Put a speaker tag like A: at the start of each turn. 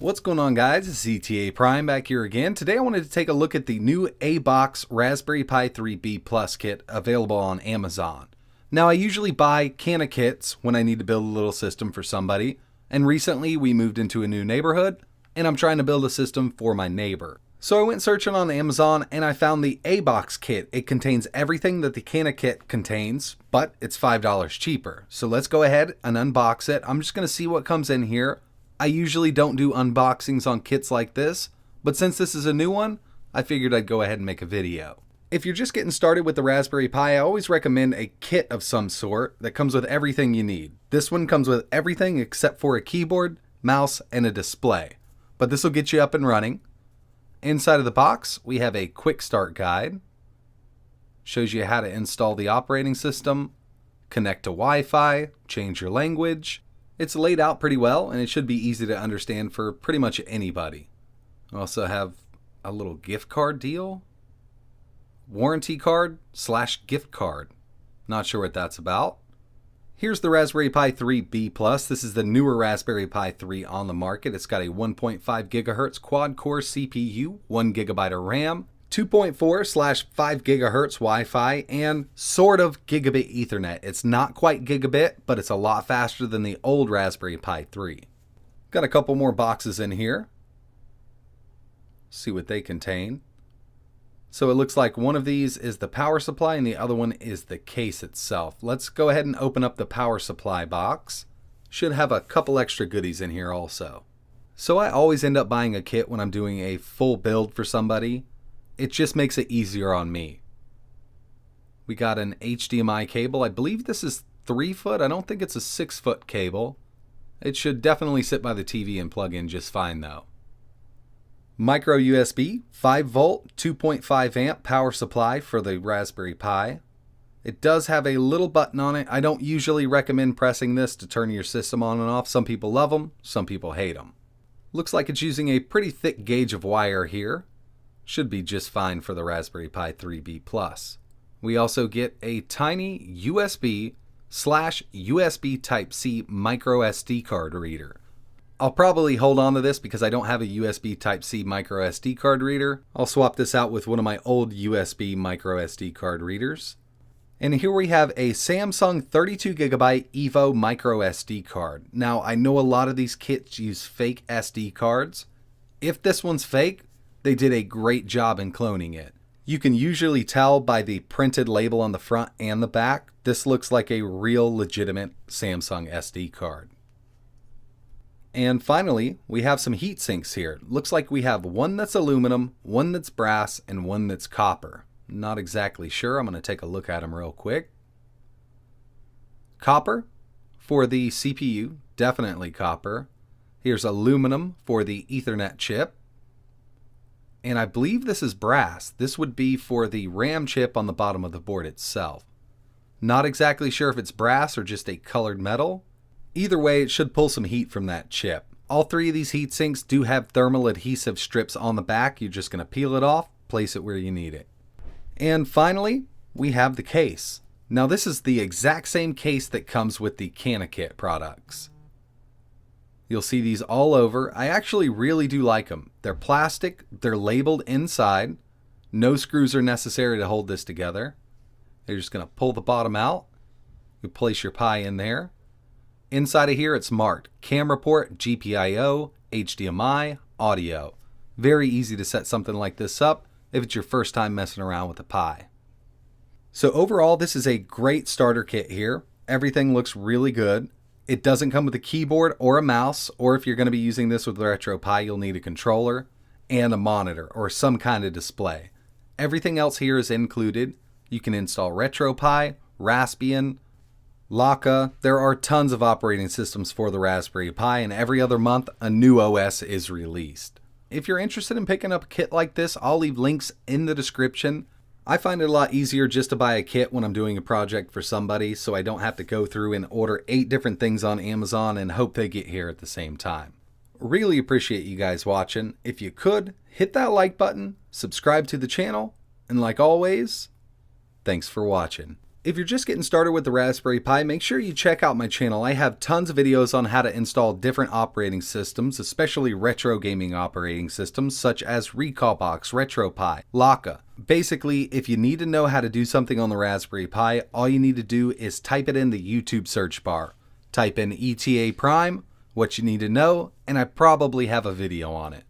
A: What's going on, guys? It's ETA Prime back here again. Today I wanted to take a look at the new ABOX Raspberry Pi 3B Plus kit available on Amazon. Now, I usually buy can of kits when I need to build a little system for somebody, and recently we moved into a new neighborhood and I'm trying to build a system for my neighbor. So I went searching on Amazon and I found the ABOX kit. It contains everything that the can of kit contains, but it's $5 cheaper. So let's go ahead and unbox it. I'm just going to see what comes in here. I usually don't do unboxings on kits like this, but since this is a new one, I figured I'd go ahead and make a video. If you're just getting started with the Raspberry Pi, I always recommend a kit of some sort that comes with everything you need. This one comes with everything except for a keyboard, mouse, and a display. But this will get you up and running. Inside of the box, we have a quick start guide. Shows you how to install the operating system, connect to Wi-Fi, change your language. It's laid out pretty well, and it should be easy to understand for pretty much anybody. We also have a little gift card deal. Warranty card / gift card. Not sure what that's about. Here's the Raspberry Pi 3B Plus. This is the newer Raspberry Pi 3 on the market. It's got a 1.5 gigahertz quad-core CPU, 1 gigabyte of RAM, 2.4/5 gigahertz Wi-Fi, and sort of gigabit Ethernet. It's not quite gigabit, but it's a lot faster than the old Raspberry Pi 3. Got a couple more boxes in here. See what they contain. So it looks like one of these is the power supply and the other one is the case itself. Let's go ahead and open up the power supply box. Should have a couple extra goodies in here also. So I always end up buying a kit when I'm doing a full build for somebody. It just makes it easier on me. We got an HDMI cable. I believe this is 3 foot. I don't think it's a 6 foot cable. It should definitely sit by the TV and plug in just fine though. Micro USB, 5 volt, 2.5 amp power supply for the Raspberry Pi. It does have a little button on it. I don't usually recommend pressing this to turn your system on and off. Some people love them, some people hate them. Looks like it's using a pretty thick gauge of wire here. Should be just fine for the Raspberry Pi 3B Plus. We also get a tiny USB/USB Type-C micro SD card reader. I'll probably hold on to this because I don't have a USB Type-C micro SD card reader. I'll swap this out with one of my old USB micro SD card readers. And here we have a Samsung 32GB Evo micro SD card. Now, I know a lot of these kits use fake SD cards. If this one's fake, they did a great job in cloning it. You can usually tell by the printed label on the front and the back. This looks like a real legitimate Samsung SD card. And finally, we have some heat sinks here. Looks like we have one that's aluminum, one that's brass, and one that's copper. Not exactly sure. I'm going to take a look at them real quick. Copper for the CPU, definitely copper. Here's aluminum for the Ethernet chip. And I believe this is brass. This would be for the RAM chip on the bottom of the board itself. Not exactly sure if it's brass or just a colored metal. Either way, it should pull some heat from that chip. All three of these heat sinks do have thermal adhesive strips on the back. You're just going to peel it off, place it where you need it. And finally, we have the case. Now this is the exact same case that comes with the CanaKit products. You'll see these all over. I actually really do like them. They're plastic, they're labeled inside. No screws are necessary to hold this together. You're just going to pull the bottom out. You place your Pi in there. Inside of here, it's marked camera port, GPIO, HDMI, audio. Very easy to set something like this up if it's your first time messing around with a Pi. So overall, this is a great starter kit here. Everything looks really good. It doesn't come with a keyboard or a mouse, or if you're going to be using this with RetroPie, you'll need a controller and a monitor or some kind of display. Everything else here is included. You can install RetroPie, Raspbian, Laka. There are tons of operating systems for the Raspberry Pi, and every other month a new OS is released. If you're interested in picking up a kit like this, I'll leave links in the description. I find it a lot easier just to buy a kit when I'm doing a project for somebody, so I don't have to go through and order 8 different things on Amazon and hope they get here at the same time. Really appreciate you guys watching. If you could, hit that like button, subscribe to the channel, and like always, thanks for watching. If you're just getting started with the Raspberry Pi, make sure you check out my channel. I have tons of videos on how to install different operating systems, especially retro gaming operating systems such as Recalbox, RetroPie, Laka. Basically, if you need to know how to do something on the Raspberry Pi, all you need to do is type it in the YouTube search bar. Type in ETA Prime, what you need to know, and I probably have a video on it.